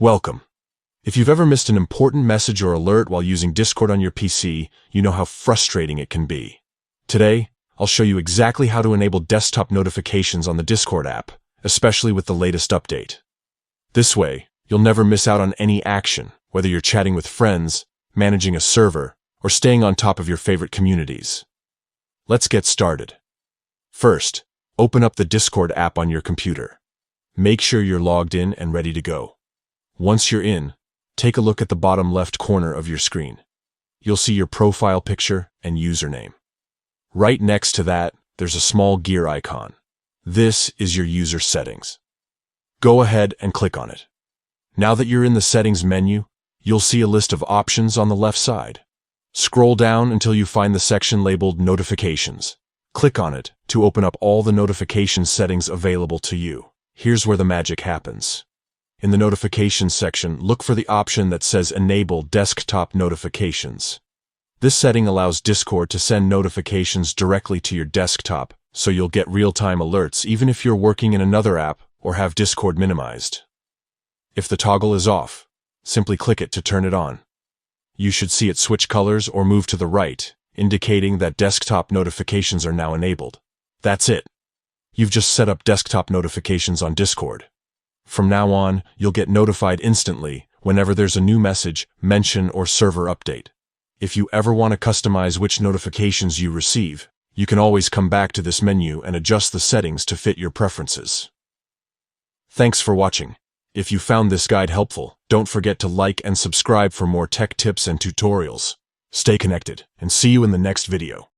Welcome. If you've ever missed an important message or alert while using Discord on your PC, you know how frustrating it can be. Today, I'll show you exactly how to enable desktop notifications on the Discord app, especially with the latest update. This way, you'll never miss out on any action, whether you're chatting with friends, managing a server, or staying on top of your favorite communities. Let's get started. First, open up the Discord app on your computer. Make sure you're logged in and ready to go. Once you're in, take a look at the bottom left corner of your screen. You'll see your profile picture and username. Right next to that, there's a small gear icon. This is your user settings. Go ahead and click on it. Now that you're in the settings menu, you'll see a list of options on the left side. Scroll down until you find the section labeled Notifications. Click on it to open up all the notification settings available to you. Here's where the magic happens. In the Notifications section, look for the option that says Enable Desktop Notifications. This setting allows Discord to send notifications directly to your desktop, so you'll get real-time alerts even if you're working in another app or have Discord minimized. If the toggle is off, simply click it to turn it on. You should see it switch colors or move to the right, indicating that desktop notifications are now enabled. That's it. You've just set up desktop notifications on Discord. From now on, you'll get notified instantly whenever there's a new message, mention, or server update. If you ever want to customize which notifications you receive, you can always come back to this menu and adjust the settings to fit your preferences. Thanks for watching. If you found this guide helpful, don't forget to like and subscribe for more tech tips and tutorials. Stay connected, and see you in the next video.